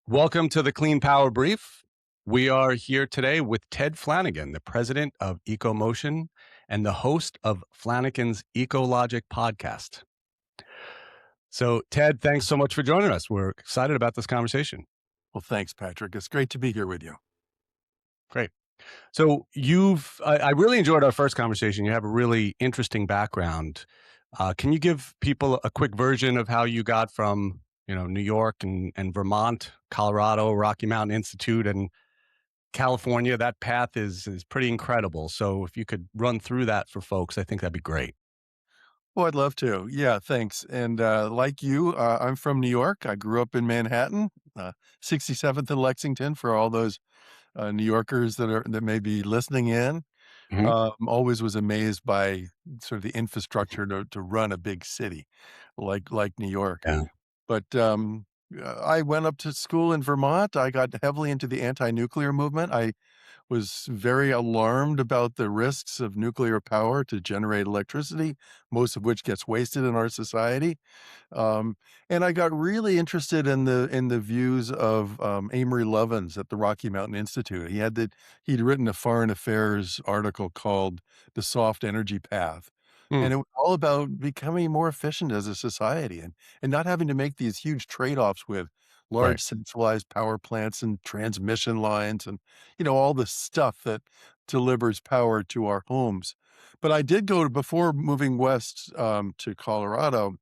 Welcome to the Clean Power Brief. We are here today with Ted Flanagan, the president of EcoMotion and the host of Flanagan's EcoLogic podcast. So, Ted, thanks so much for joining us. We're excited about this conversation. Well, thanks, Patrick. It's great to be here with you. Great. So, I really enjoyed our first conversation. You have a really interesting background. Can you give people a quick version of how you got from, New York and Vermont, Colorado, Rocky Mountain Institute, and California? That path is pretty incredible. So if you could run through that for folks, I think that'd be great. Well, I'd love to. Yeah, thanks. And like you, I'm from New York. I grew up in Manhattan, 67th and Lexington for all those New Yorkers that may be listening in. Mhm. Always was amazed by sort of the infrastructure to run a big city like New York. Yeah. But I went up to school in Vermont. I got heavily into the anti-nuclear movement. I was very alarmed about the risks of nuclear power to generate electricity, most of which gets wasted in our society. Um, and I got really interested in the views of Amory Lovins at the Rocky Mountain Institute. He'd written a foreign affairs article called "The Soft Energy Path," Mm, and it was all about becoming more efficient as a society and not having to make these huge trade-offs with right. large centralized power plants and transmission lines and all the stuff that delivers power to our homes. But I did go to before moving west to Colorado.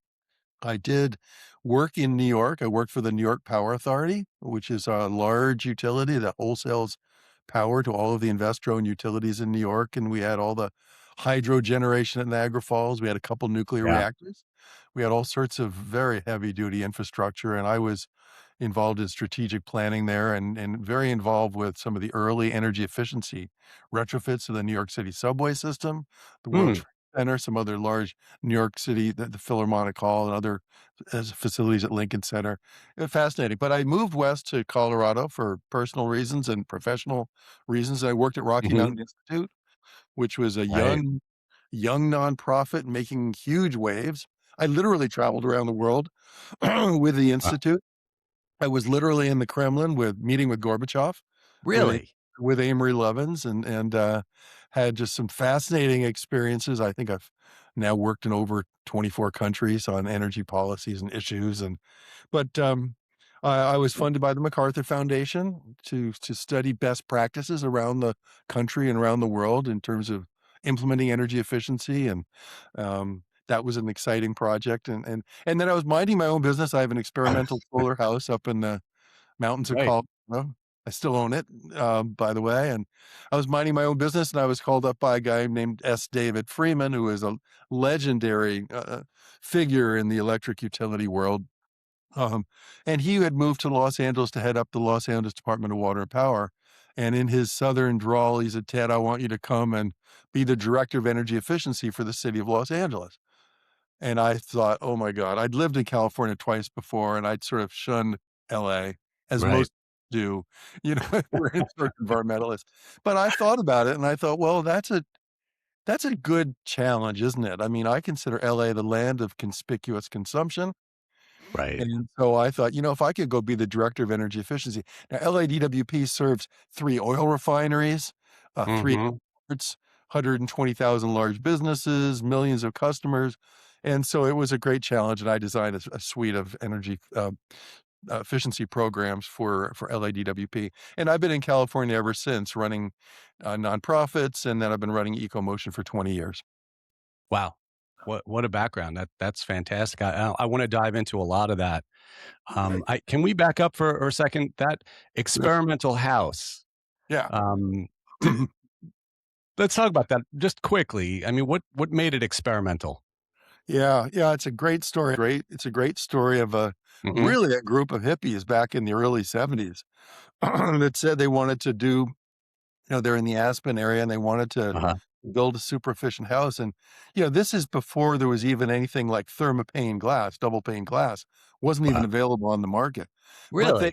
I did work in New York. I worked for the New York Power Authority, which is a large utility that wholesales power to all of the investor-owned utilities in New York. And we had all the hydro generation at Niagara Falls. We had a couple nuclear Yeah. reactors. We had all sorts of very heavy-duty infrastructure, and I was involved in strategic planning there and very involved with some of the early energy efficiency retrofits of the New York City subway system, the World Mm, Trade Center, some other large New York City, the Philharmonic Hall, and other facilities at Lincoln Center. Fascinating. But I moved west to Colorado for personal reasons and professional reasons. I worked at Rocky mhm. Mountain Institute, which was a Right. young nonprofit making huge waves. I literally traveled around the world with the Uh, institute. I was literally in the Kremlin with meeting with Gorbachev, with A really? with Amory Lovins and had just some fascinating experiences. I think I've now worked in over 24 countries on energy policies and issues I was funded by the MacArthur Foundation to study best practices around the country and around the world in terms of implementing energy efficiency, and that was an exciting project, and then I was minding my own business. I have an experimental solar house up in the mountains of Right. Colorado. I still own it, by the way, and I was minding my own business, and I was called up by a guy named S. David Freeman, who is a legendary, figure in the electric utility world, um, and he had moved to Los Angeles to head up the Los Angeles Department of Water and Power, and in his southern drawl, he said, "Ted, I want you to come and be the director of energy efficiency for the city of Los Angeles." And I thought, "Oh my god." I'd lived in California twice before, and I'd sort of shunned LA, as Right. most do, we're sort of environmentalists. But I thought about it, and I thought, "Well, that's a good challenge, isn't it?" I mean, I consider LA the land of conspicuous consumption, Right. and so I thought, if I could go be the director of energy efficiency. Now, LADWP serves 3 oil refineries, 3 Hmm. airports, 120,000 large businesses, millions of customers, and so it was a great challenge, and I designed a suite of energy, efficiency programs for LADWP, and I've been in California ever since running, nonprofits, and then I've been running EcoMotion for 20 years. Wow. What a background. That's fantastic. I want to dive into a lot of that. I can we back up for a second? That Sure. experimental house. Yeah. Um, d- let's talk about that just quickly. I mean, what made it experimental? Yeah, yeah, it's a great story. It's a great story of Hmm. really a group of hippies back in the early '70s that said they wanted to do, they're in the Aspen area and they wanted to Uh-huh. build a super efficient house. And, this is before there was even anything like thermopane glass, double pane glass wasn't even Wow. available on the market. But they Really?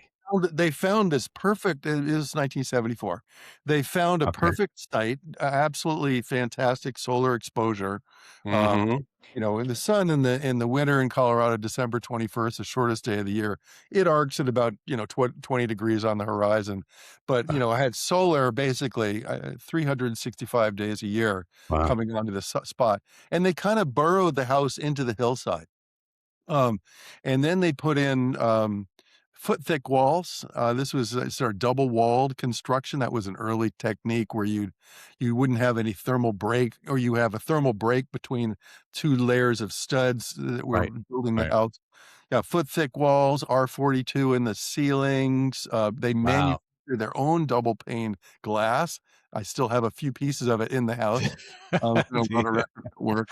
They found this perfect, it is 1974. They found a Okay. perfect site, absolutely fantastic solar exposure. Uh, Mhm. in the sun in the winter in Colorado, December 21st, the shortest day of the year, it arcs at about, 20 degrees on the horizon. But, I had solar basically 365 days a year Wow. coming onto the spot. And they kind of burrowed the house into the hillside. Um, and then they put in foot thick walls. This was sort of double walled construction. That was an early technique where you wouldn't have any thermal break, or you have a thermal break between two layers of studs that were Right. building the Right. house. Yeah, foot thick walls, R42 in the ceilings. They Wow. manufactured their own double pane glass. I still have a few pieces of it in the house. So Do on a you- record at work.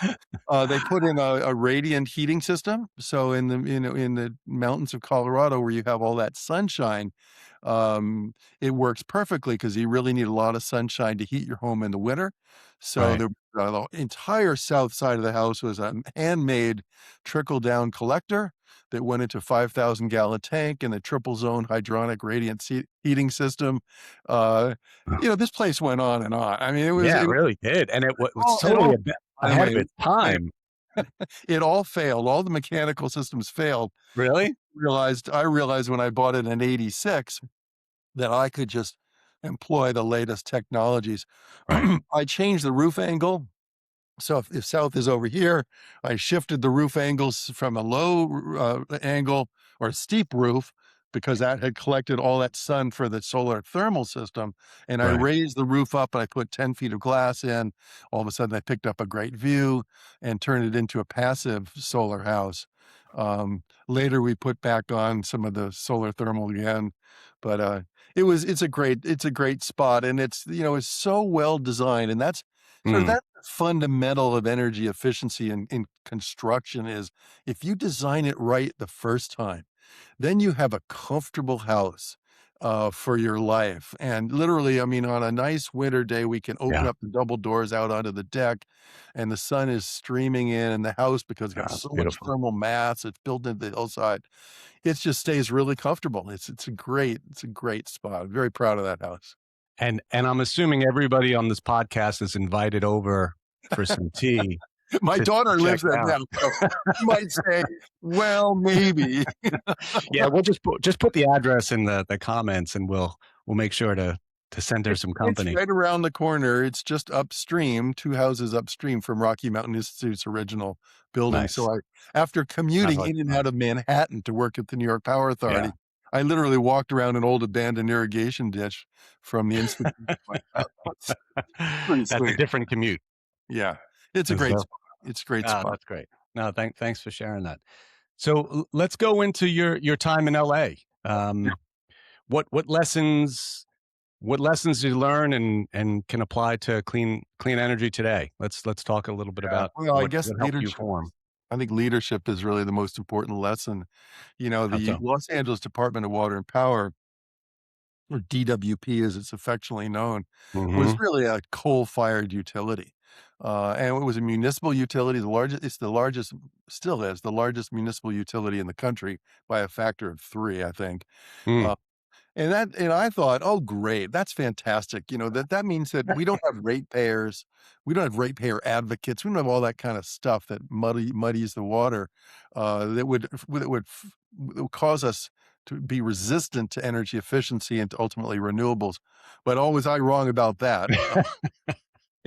They put in a radiant heating system. So in the mountains of Colorado where you have all that sunshine, it works perfectly because you really need a lot of sunshine to heat your home in the winter. So Right. the entire south side of the house was a handmade trickle down collector that went into 5,000-gallon tank and the triple zone hydronic radiant heating system. Uh, this place went on and on. I mean, it was Yeah, it it really did, and was it totally all by the ahead of way, its time. it all failed. All the mechanical systems failed. Really? I realized when I bought it in '86 that I could just employ the latest technologies. Right. I changed the roof angle. So if south is over here, I shifted the roof angles from a low angle or a steep roof because that had collected all that sun for the solar thermal system. And I Right. raised the roof up and I put 10 feet of glass in. All of a sudden, I picked up a great view and turned it into a passive solar house. Later, we put back on some of the solar thermal again, but it's a great spot, and it's so well designed, and Mm. that's the fundamental of energy efficiency in construction is if you design it right the first time, then you have a comfortable house for your life. And literally, I mean, on a nice winter day, we can open Yeah. up the double doors out onto the deck, and the sun is streaming in the house because it's got Yeah, it's so much beautiful. thermal mass. It's built into the hillside. It just stays really comfortable. It's a great spot. I'm very proud of that house. And I'm assuming everybody on this podcast is invited over for some tea My to daughter check lives there it out. now, so she might say, "Well, maybe." Yeah, we'll just put the address in the comments, and we'll make sure to send her It's some it's company. right around the corner. It's just upstream, 2 houses upstream from Rocky Mountain Institute's original building. Nice. So after Sounds commuting like in and out fun. of Manhattan to work at the New York Power Yeah. Authority, I literally walked around an old abandoned irrigation ditch from the institute to my house. Pretty That's a sweet. different commute. Yeah. It's a And great so spot. It's a great ah, spot. that's great. No, thanks for sharing that. So let's go into your time in LA. What lessons did you learn and can apply to clean energy today? Let's talk a little bit Yeah. about Well, I what guess what helped you leadership form. I think leadership is really the most important lesson. How The so? Los Angeles Department of Water and Power, or DWP as it's affectionately known, was Mhm. really a coal-fired utility. And it was a municipal utility, the largest, still is the largest municipal utility in the country by a factor of 3, I think. Mm, Uh, and I thought, "Oh, great. That's fantastic." That means that we don't have ratepayers. We don't have ratepayer advocates. We don't have all that kind of stuff that muddies the water, that would cause us to be resistant to energy efficiency and to ultimately renewables. But oh, was I wrong about that?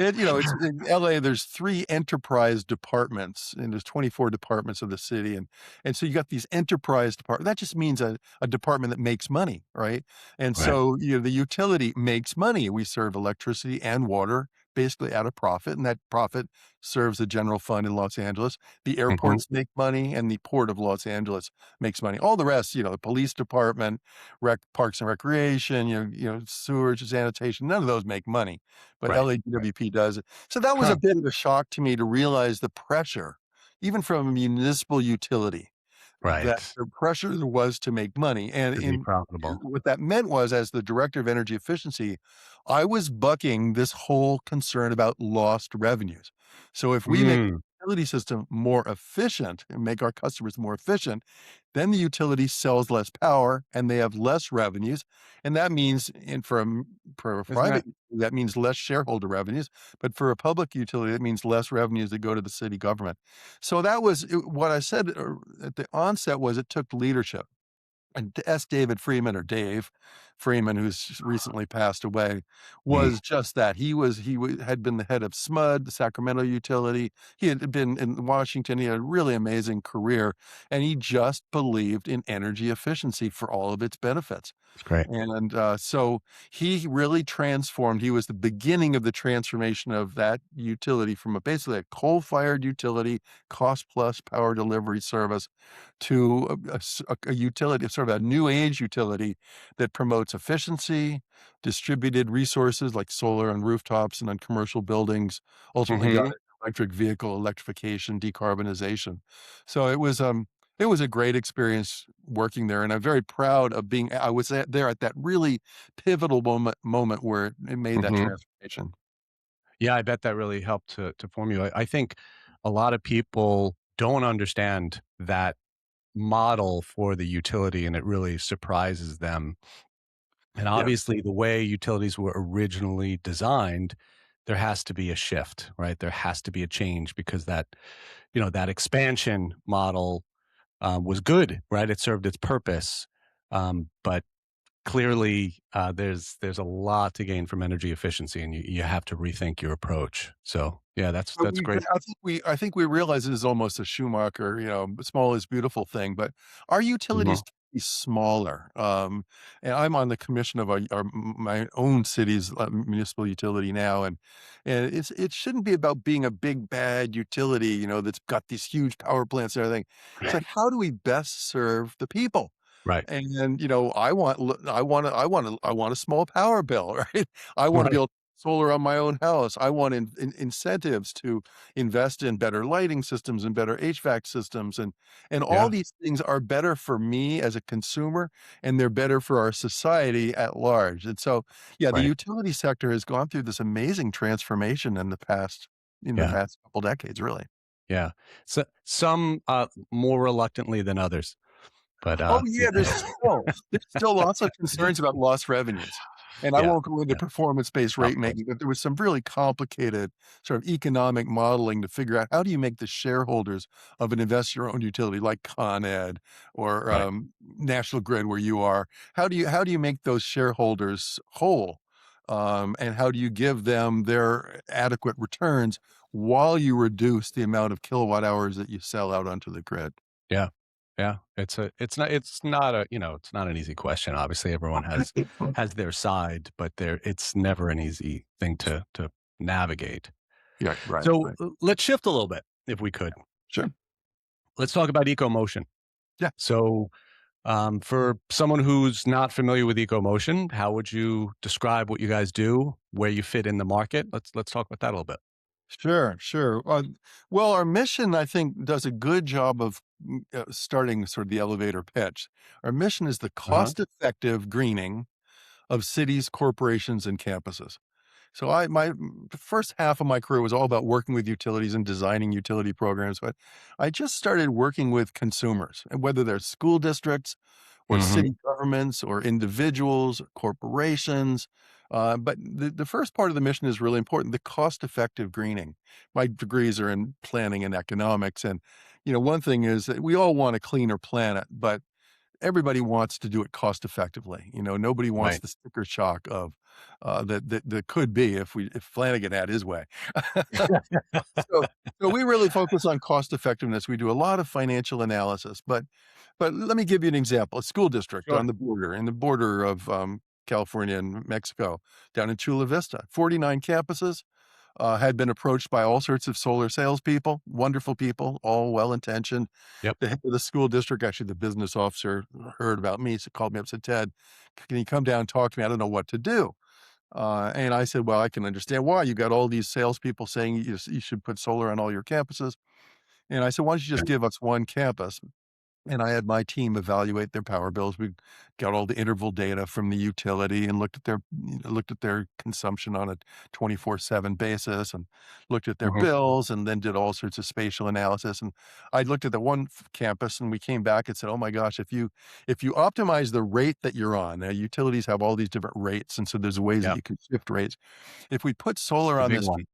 It's in LA, there's 3 enterprise departments, and there's 24 departments of the city, and so you got these enterprise department that just means a department that makes money, right? And right. so, the utility makes money. We serve electricity and water basically at a profit, and that profit serves the general fund in Los Angeles. The Mhm. airports make money, and the Port of Los Angeles makes money. All the rest, the police department, parks and recreation, sewage, sanitation, none of those make money, but Right. Right. LADWP does. So that was Huh. a bit of a shock to me to realize the pressure, even from a municipal utility, that Right. the pressure there was to make money. And To be in profitable. what that meant was, as the director of energy efficiency, I was bucking this whole concern about lost revenues. So if we make Mm. utility system more efficient and make our customers more efficient, then the utility sells less power and they have less revenues. And that means, for a Isn't private, that that means less shareholder revenues. But for a public utility, that means less revenues that go to the city government. So that was what I said at the onset was it took leadership. And David Freeman, or Dave Freeman, who's recently passed away, mm, was just that. Had been the head of SMUD, the Sacramento utility. He had been in Washington. He had a really amazing career, and he just believed in energy efficiency for all of its benefits. it's great. And so he really transformed. He was the beginning of the transformation of that utility from basically a coal-fired utility, cost plus power delivery service, to a utility, sort of a new age utility that promotes efficiency, distributed resources like solar on rooftops and on commercial buildings, ultimately got Mhm, into electric vehicle electrification, decarbonization. So it was a great experience working there, and I'm very proud of being. I was there at that really pivotal moment where it made that mhm. transformation. Yeah, I bet that really helped to form you. I think a lot of people don't understand that model for the utility, and it really surprises them. And Yeah. obviously, the way utilities were originally designed, there has to be a shift, right? There has to be a change because that expansion model was good, right? It served its purpose. But clearly, there's a lot to gain from energy efficiency, and you have to rethink your approach. So yeah, But that's great. I think we realize it is almost a Schumacher, small is beautiful thing, but our utilities Mhm. can be smaller. And I'm on the commission of my own city's municipal utility now, and it shouldn't be about being a big bad utility, that's got these huge power plants and everything. It's like, how do we best serve the people? Right, And, I want a small power bill, right? I wanna be right, able to solar on my own house. I want incentives to invest in better lighting systems and better HVAC systems, and all yeah, these things are better for me as a consumer, and they're better for our society at large. And so, yeah, the right, utility sector has gone through this amazing transformation in the yeah, past couple decades, really. yeah. So some more reluctantly than others, but Oh, yeah, yeah, there's still lots of concerns about lost revenues, and I yeah, won't go into yeah. performance-based Of rate course, making, but there was some really complicated sort of economic modeling to figure out how do you make the shareholders of an investor-owned utility like Con Ed or, right, National Grid where you are, how do you make those shareholders whole? And how do you give them their adequate returns while you reduce the amount of kilowatt hours that you sell out onto the grid? yeah, yeah. It's not a it's not an easy question. Obviously, everyone has their side, but it's never an easy thing to navigate. Yeah, right, So right. let's shift a little bit, if we could. Sure. Let's talk about EcoMotion. Yeah. So, for someone who's not familiar with EcoMotion, how would you describe what you guys do, where you fit in the market? Let's talk about that a little bit. Sure, sure. Well, our mission, I think, does a good job of starting sort of the elevator pitch. Our mission is the Uh huh. cost-effective greening of cities, corporations, and campuses. So the first half of my career was all about working with utilities and designing utility programs, but I just started working with consumers, and whether they're school districts or Hmm. city governments or individuals or corporations. But the first part of the mission is really important, the cost-effective greening. My degrees are in planning and economics, and one thing is that we all want a cleaner planet, but everybody wants to do it cost effectively. Nobody wants Right. the sticker shock of that could be if Flanagan had his way. so so we really focus on cost effectiveness. We do a lot of financial analysis, but let me give you an example. A school district Sure. on the border, in the border of California and Mexico, down in Chula Vista, 49 campuses, had been approached by all sorts of solar salespeople, wonderful people, all well-intentioned. Yep. The head of the school district, actually the business officer, heard about me, so called me up, said, "Ted, can you come down and talk to me? I don't know what to do." And I said, "Well, I can understand why. You got all these salespeople saying you should put solar on all your campuses." And I said, "Why don't you just Yeah. give us one campus and I had my team evaluate their power bills. We got all the interval data from the utility and looked at their consumption on a 24/7 basis and looked at their Mhm. bills and then did all sorts of spatial analysis. And I looked at the one campus and we came back and said, "Oh my gosh, if you optimize the rate that you're on, now utilities have all these different rates, and so there's ways that Yeah, you can shift rates. If we put solar the on big this one.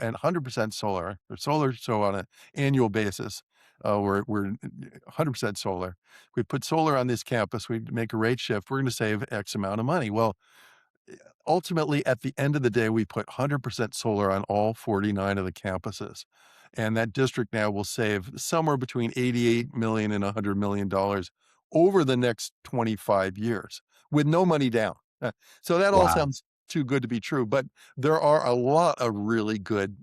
and 100% solar or solar, so on an annual basis, we're 100% solar. If we put solar on this campus, we make a rate shift, we're gonna save X amount of money. Well, ultimately, at the end of the day, we put 100% solar on all 49 of the campuses, and that district now will save somewhere between 88 million and $100 million over the next 25 years with no money down. So that all Wow. sounds too good to be true, but there are a lot of really good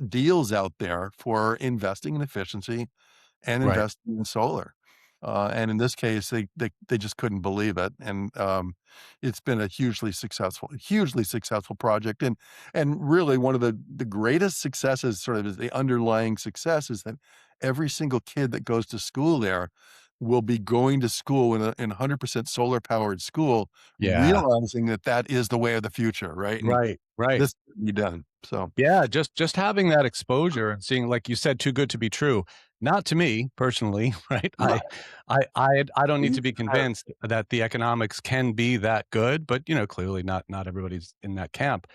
deals out there for investing in efficiency and Right. investing in solar. And in this case, they just couldn't believe it, and it's been a hugely successful project. And really, one of the greatest successes, sort of, is the underlying success, is that every single kid that goes to school there will be going to school in 100% solar powered school, Yeah. realizing that that is the way of the future, right? And Right. Right. this can be done. So Yeah, just having that exposure and seeing, like you said, too good to be true. Not to me personally, right? I don't need to be convinced that the economics can be that good, but clearly not everybody's in that camp.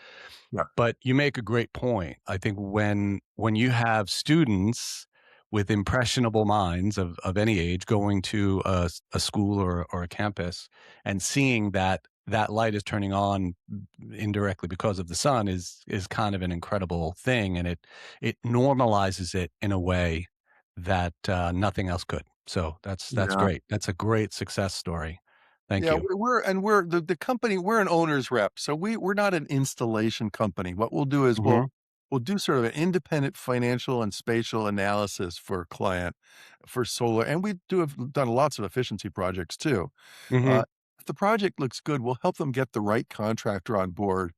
yeah, But you make a great point. I think when you have students with impressionable minds of any age going to a school or a campus and seeing that that light is turning on indirectly because of the sun is kind of an incredible thing, and it normalizes it in a way that nothing else could. So that's yeah. great. That's a great success story. Thank Yeah, you. we're the company, we're an owner's rep, so we're not an installation company. What we'll do is Hmm. we'll do sort of an independent financial and spatial analysis for a client for solar, and we have done lots of efficiency projects too. Hmm. Uh, if the project looks good, we'll help them get the right contractor on board.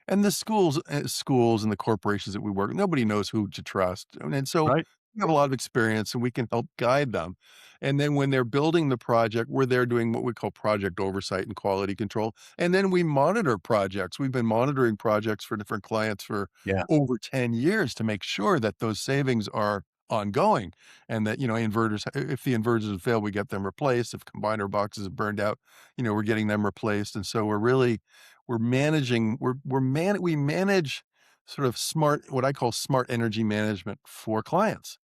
And the schools and the corporations that we work with, nobody knows who to trust, and so Right. we have a lot of experience, and we can help guide them. And then when they're building the project, we're there doing what we call project oversight and quality control, and then we monitor projects. We've been monitoring projects for different clients for Yeah. over 10 years to make sure that those savings are ongoing and that, inverters, if the inverters have failed, we get them replaced. If combiner boxes have burned out, we're getting them replaced. And so we're managing we manage sort of what I call smart energy management for clients.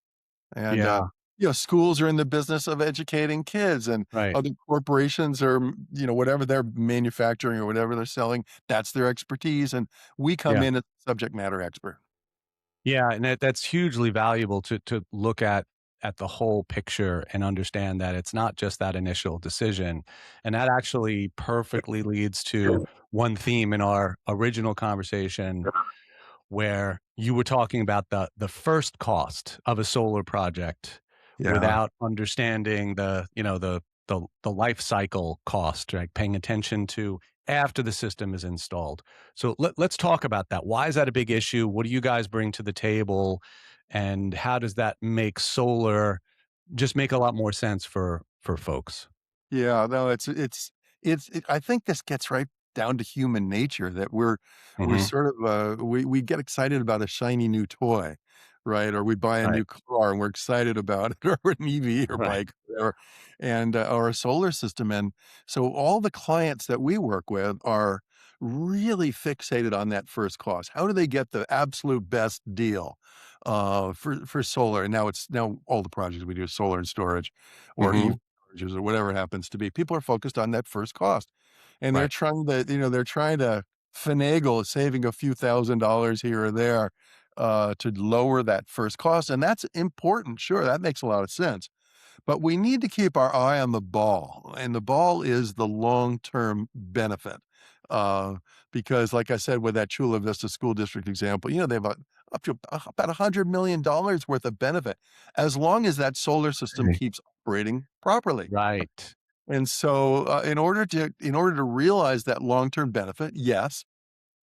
And, Yeah. schools are in the business of educating kids, and Right. other corporations are, whatever they're manufacturing or whatever they're selling, that's their expertise, and we come Yeah. in as subject matter expert. Yeah, and that's hugely valuable to look at the whole picture and understand that it's not just that initial decision. And that actually perfectly leads to one theme in our original conversation where you were talking about the first cost of a solar project Yeah. without understanding the life cycle cost, right? Paying attention to after the system is installed. So let's talk about that. Why is that a big issue? What do you guys bring to the table? And how does that make solar just make a lot more sense for folks? Yeah, no, I think this gets right down to human nature that we're Hmm. sort of, we get excited about a shiny new toy, right? Or we buy a Right. new car and we're excited about it, or an EV or Right. bike, or a solar system. And so all the clients that we work with are really fixated on that first cost. How do they get the absolute best deal for solar? And now all the projects we do is solar and storage or EV Hmm. chargers or whatever it happens to be. People are focused on that first cost, and Right. they're trying to finagle saving a few $1,000s here or there, to lower that first cost, and that's important. Sure, that makes a lot of sense. But we need to keep our eye on the ball, and the ball is the long-term benefit. Uh, because like I said, with that Chula Vista School District example, they have up to about $100 million worth of benefit as long as that solar system Right. keeps operating properly. Right. And so, in order to realize that long-term benefit, yes,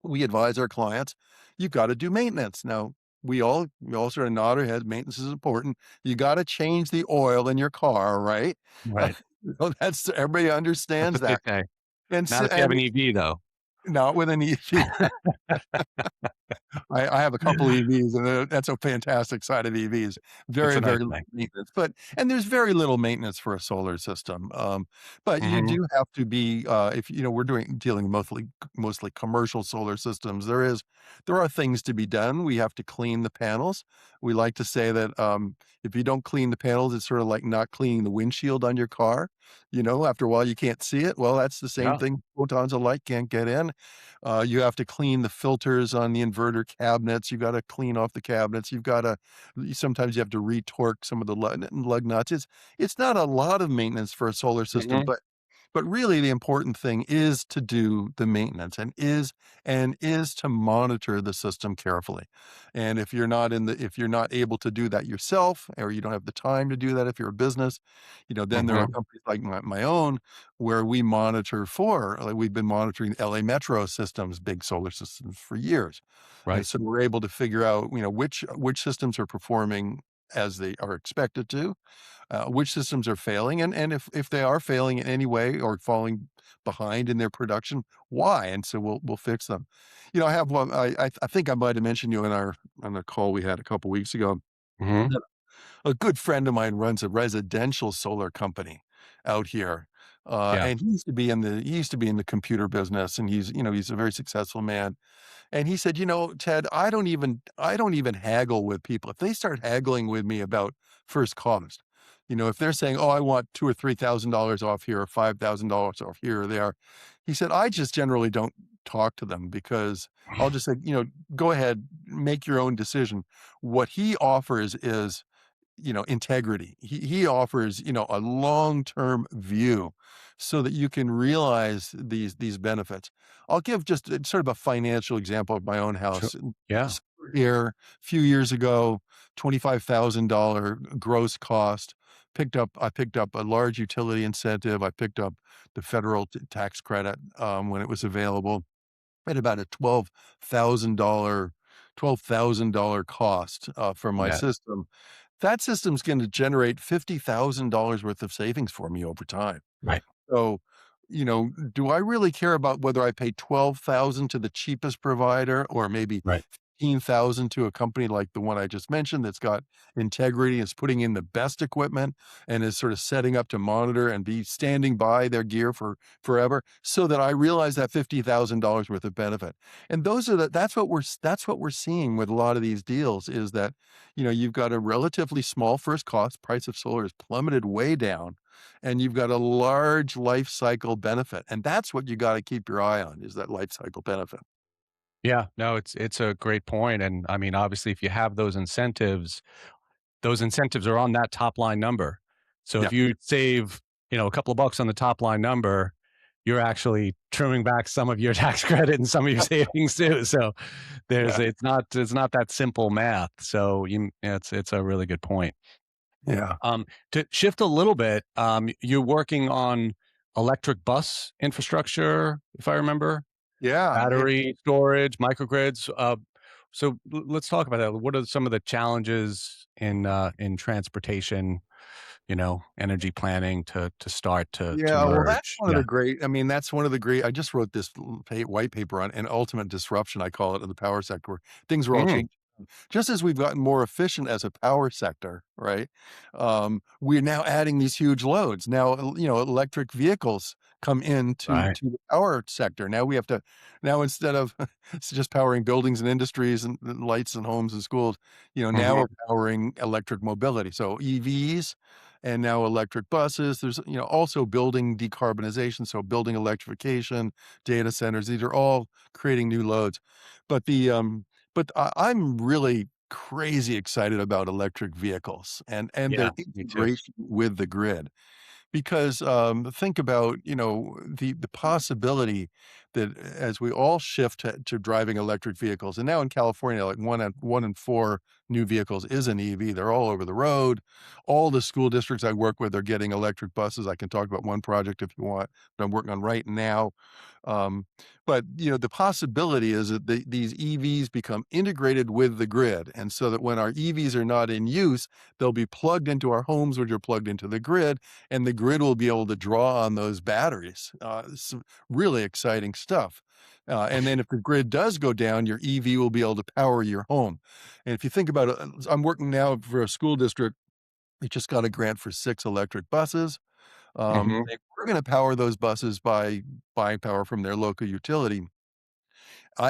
we advise our clients, you've got to do maintenance. Now, we all sort of nod our heads. Maintenance is important. You got to change the oil in your car, right? Right. So that's everybody That's understands what they that. say. And Not so, if you have and an EV though. not with an EV. I have a couple EVs, and that's a fantastic side of EVs. It's Very, a nice very little thing. maintenance, but and there's very little maintenance for a solar system. But you Mhm. do have to be, if we're dealing mostly commercial solar systems. There are things to be done. We have to clean the panels. We like to say that if you don't clean the panels, it's sort of like not cleaning the windshield on your car. After a while, you can't see it. Well, that's the same Yeah. thing. Photons of light can't get in. You have to clean the filters on the inverter cabinets. You got to clean off the cabinets. Sometimes you have to retorque some of the lug nuts. It's not a lot of maintenance for a solar system, Mhm. but really the important thing is to do the maintenance and is to monitor the system carefully. And if you're not able to do that yourself, or you don't have the time to do that if you're a business, then there are Mhm. companies like my own where we monitor we've been monitoring LA Metro systems, big solar systems for years. And Right. so we're able to figure out, which systems are performing as they are expected to, which systems are failing, and if they are failing in any way or falling behind in their production, why? And so we'll fix them. I have one. I think I might have mentioned you in our on the call we had a couple weeks ago. Mhm. That a good friend of mine runs a residential solar company out here, Yeah. and he used to be in the computer business, and he's a very successful man. And he said, Ted, I don't even haggle with people. If they start haggling with me about first cost, if they're saying, oh, I want two or $3,000 off here or $5,000 off here or there, he said, I just generally don't talk to them because I'll just say, go ahead, make your own decision. What he offers is integrity. He offers, a long-term view so that you can realize these benefits. I'll give just sort of a financial example of my own Sure. house. Yeah. S- Here, a few years ago, $25,000 gross cost. I picked up a large utility incentive. I picked up the federal tax credit when it was available at about a $12,000 cost for my Yeah. system. That system's gonna generate $50,000 worth of savings for me over time. Right. So, do I really care about whether I pay 12,000 to the cheapest provider or maybe Right. 15,000 to a company like the one I just mentioned that's got integrity, is putting in the best equipment, and is sort of setting up to monitor and be standing by their gear for forever so that I realize that $50,000 worth of benefit. And that's what we're seeing with a lot of these deals is that, you've got a relatively small first cost, price of solar has plummeted way down, and you've got a large life cycle benefit. And that's what you got to keep your eye on is that life cycle benefit. Yeah. No, it's a great point, and I mean, obviously, if you have those incentives are on that top line number. So Yeah. if you save, a couple of bucks on the top line number, you're actually trimming back some of your tax credit and some of your savings too. So Yeah. it's not that simple math. So yeah, it's a really good point. Yeah. To shift a little bit, you're working on electric bus infrastructure, if I remember, Yeah. battery storage, microgrids. So let's talk about that. What are some of the challenges in transportation, energy planning to start to Yeah, well, that's merge? one of Yeah. the great that's one of the great I just wrote this white paper on an ultimate disruption, I call it, of the power sector, where things are all Mm, changing. Just as we've gotten more efficient as a power sector, right? We're now adding these huge loads. Now, electric vehicles come into right. to the power sector. Now instead of it's just powering buildings and industries and lights and homes and schools, now Mhm. we're powering electric mobility. So EVs and now electric buses. There's, also building decarbonization, so building electrification, data centers. These are all creating new loads. But I'm really crazy excited about electric vehicles and Yeah, their me too. integration with the grid. Because, think about, the possibility that as we all shift to driving electric vehicles, and now in California, like 1 in 4 new vehicles is an EV. They're all over the road. All the school districts I work with are getting electric buses. I can talk about one project if you want that I'm working on right now. Um, but the possibility is that these EVs become integrated with the grid, and so that when our EVs are not in use, they'll be plugged into our homes, which are plugged into the grid, and the grid will be able to draw on those batteries. Some really exciting stuff. And then if the grid does go down, your EV will be able to power your home. And if you think about it, I'm working now for a school district. We just got a grant for 6 electric buses. Hmm. They were going to power those buses by buying power from their local utility.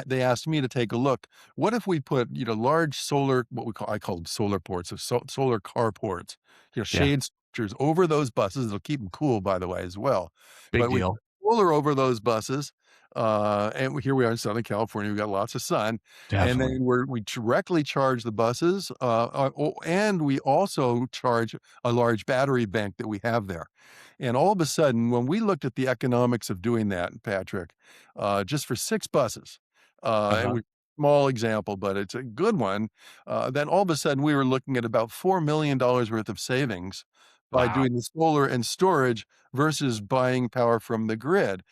They asked me to take a look. What if we put, large solar, I call them solar ports, solar carports, Yeah. shade structures over those buses. It'll keep them cool, by the way, as well. Big But we deal. put solar over those buses, and here we are in Southern California. We've got lots of sun, and Definitely. then we directly charge the buses, and we also charge a large battery bank that we have there. And all of a sudden, when we looked at the economics of doing that, Patrick, just for 6 buses, and Uh-huh. we small example, but it's a good one. Then all of a sudden, we were looking at about $4 million worth of savings by Wow. doing the solar and storage versus buying power from the grid.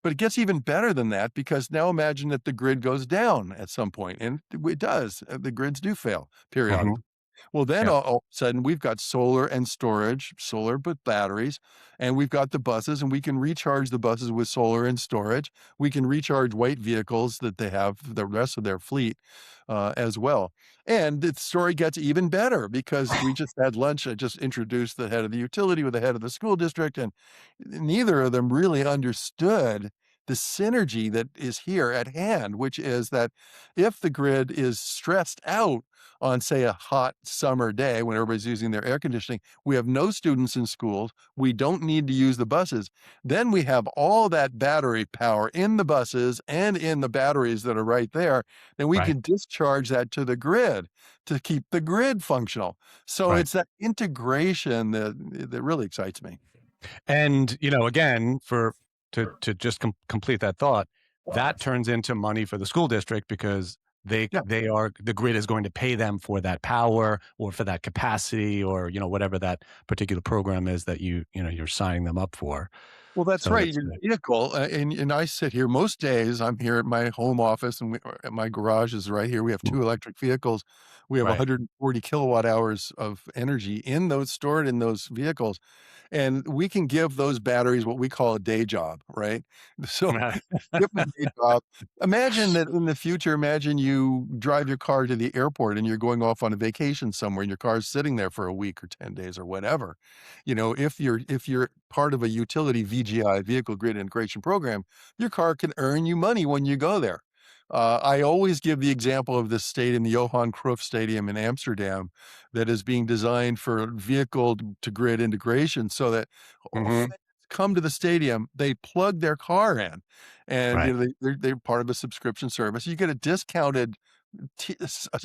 But it gets even better than that because now imagine that the grid goes down at some point, and it does. The grids do fail Hmm. periodically. Well, then Yeah. all of a sudden we've got solar and storage, solar with batteries, and we've got the buses, and we can recharge the buses with solar and storage. We can recharge white vehicles that they have, the rest of their fleet, as well. And the story gets even better because we just had lunch. I just introduced the head of the utility with the head of the school district, and neither of them really understood the synergy that is here at hand, which is that if the grid is stressed out on, say, a hot summer day when everybody's using their air conditioning, we have no students in schools, we don't need to use the buses, then we have all that battery power in the buses and in the batteries that are right there, then we Right. can discharge that to the grid to keep the grid functional. So Right. it's that integration that really excites me. And, again, for to just complete that thought, that turns into money for the school district because Yeah. the grid is going to pay them for that power or for that capacity or, whatever that particular program is that you're signing them up for. Well, that's So right. that's Your good. vehicle, and I sit here most days. I'm here at my home office, and my garage is right here. We have 2 electric vehicles. We have Right. 140 kilowatt hours of energy in those stored in those vehicles, and we can give those batteries what we call a day job, right? So give them a day job. Imagine that in the future. Imagine you drive your car to the airport, and you're going off on a vacation somewhere, and your car's sitting there for a week or 10 days or whatever. If you're part of a utility VGI, vehicle grid integration program, your car can earn you money when you go there. I always give the example of this stadium, the Johan Cruyff Stadium in Amsterdam, that is being designed for vehicle to grid integration so that Mhm. fans come to the stadium, they plug their car in, and Right. they're part of a subscription service. You get a discounted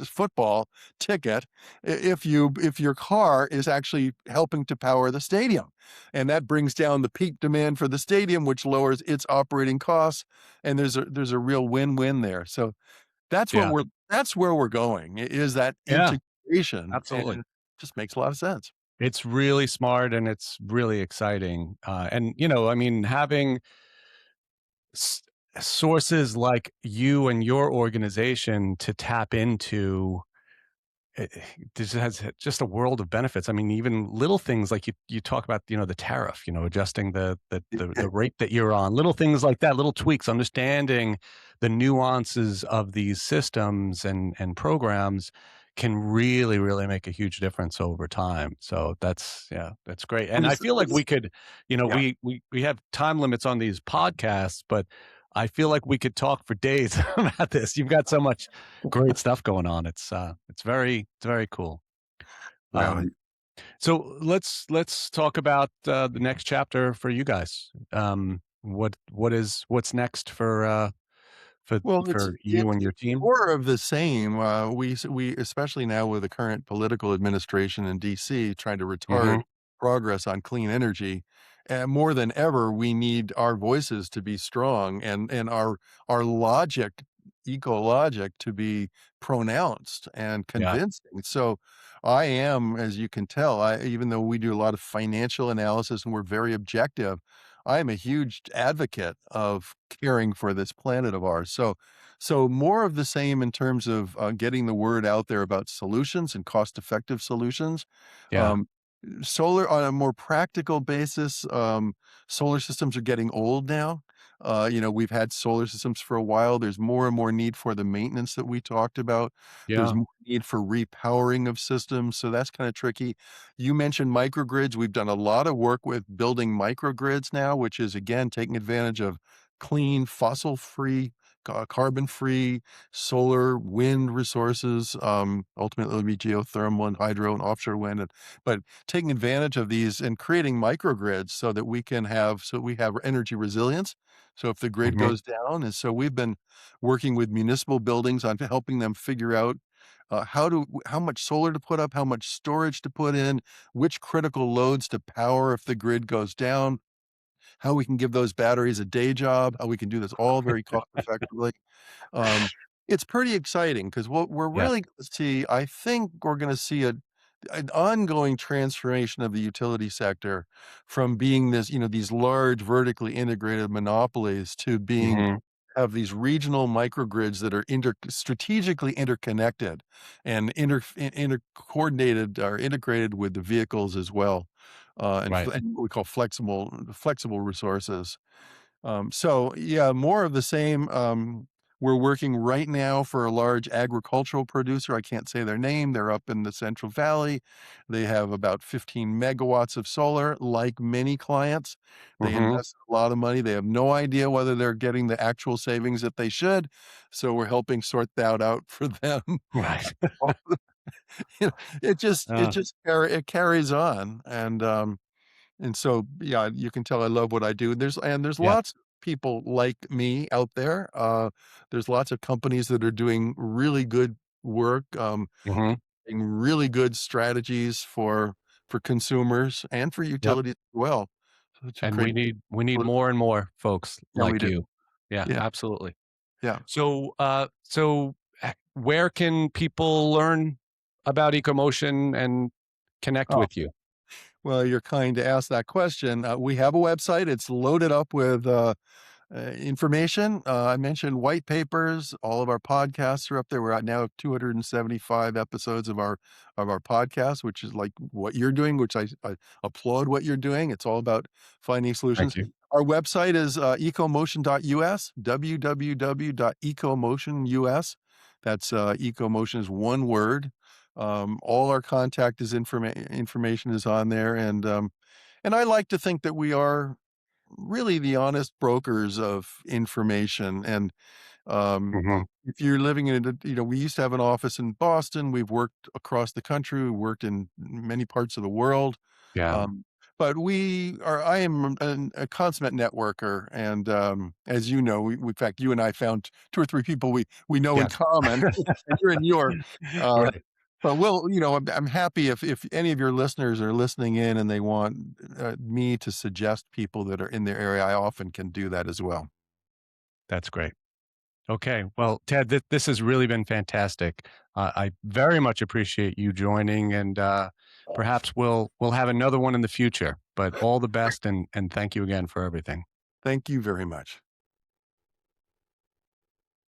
football ticket if your car is actually helping to power the stadium, and that brings down the peak demand for the stadium, which lowers its operating costs, and there's a real win-win there. So that's what Yeah. that's where we're going, is that Yeah. integration, and Absolutely. it just makes a lot of sense. It's really smart and it's really exciting. And, I mean, having s- sources like you and your organization to tap into this has just a world of benefits. I mean, even little things like you talk about, the tariff, adjusting the rate that you're on, little things like that, little tweaks, understanding the nuances of these systems and programs can really, really make a huge difference over time. So that's great. And And I feel like we could, yeah. we have time limits on these podcasts, but I feel like we could talk for days about this. You've got so much great stuff going on. It's very cool. Well, So let's talk about the next chapter for you guys. What's next for well, for you and it's your team? more of the same. We especially now with the current political administration in DC trying to retard Hmm. progress on clean energy, and more than ever, we need our voices to be strong and our logic ecologic to be pronounced and Yeah. convincing. So I am, as you can tell, even though we do a lot of financial analysis and we're very objective, I am a huge advocate of caring for this planet of ours. So more of the same in terms of getting the word out there about solutions and cost-effective solutions. Yeah. Um, Solar on a more practical basis, solar systems are getting old now. We've had solar systems for a while. There's more and more need for the maintenance that we talked about. There's Yeah. more need for repowering of systems, so that's kind of tricky. You mentioned microgrids. We've done a lot of work with building microgrids now, which is again taking advantage of clean, fossil-free, carbon-free solar, wind resources. Ultimately, it'll be geothermal and hydro and offshore wind, but taking advantage of these and creating microgrids so we have energy resilience. So if the grid Mhm. goes down, and so we've been working with municipal buildings on helping them figure out how much solar to put up, how much storage to put in, which critical loads to power if the grid goes down, how we can give those batteries a day job, how we can do this all very cost effectively. Um, it's pretty exciting because what we're Yeah. really gonna see, I think we're gonna see an ongoing transformation of the utility sector from being these large vertically integrated monopolies to being Mhm. have these regional microgrids that are strategically interconnected and coordinated or integrated with the vehicles as well, Right. and what we call flexible resources. So yeah, more of the same. We're working right now for a large agricultural producer. I can't say their name. They're up in the Central Valley. They have about 15 megawatts of solar. Like many clients, they Mhm. invest a lot of money. They have no idea whether they're getting the actual savings that they should. So we're helping sort that out for them. Right. You know, Uh, it carries on, and so, yeah, you can tell I love what I do. There's yeah. lots of people like me out there. There's lots of companies that are doing really good work, Mhm. and really good strategies for consumers and for Yep. utilities as well, so to And create. we need more and more folks Yeah, we like do. you. Yeah, Yeah, absolutely. yeah. So where can people learn about EcoMotion and connect Oh, with you? well, you're kind to ask that question. We have a website. It's loaded up with information. I mentioned white papers. All of our podcasts are up there. We're at now 275 episodes of our podcast, which is like what you're doing, which I applaud what you're doing. It's all about finding Thank solutions. you. Our website is ecomotion.us, www.ecomotion.us. That's ecomotion is one word. All our contact is information is on there, and I like to think that we are really the honest brokers of information. And Mhm. if you're living in we used to have an office in Boston. We've worked across the country. We worked in many parts of the world. Yeah. Um, but I am a consummate networker. And as you know, in fact, you and I found two or three people we know in Yes. common. And you're in New York. Uh, Right. but I'm happy if any of your listeners are listening in and they want me to suggest people that are in their area. I often can do that as well. That's great. Okay. Well, Ted, this has really been fantastic. I very much appreciate you joining, and perhaps we'll have another one in the future. But all the best, and thank you again for everything. Thank you very much.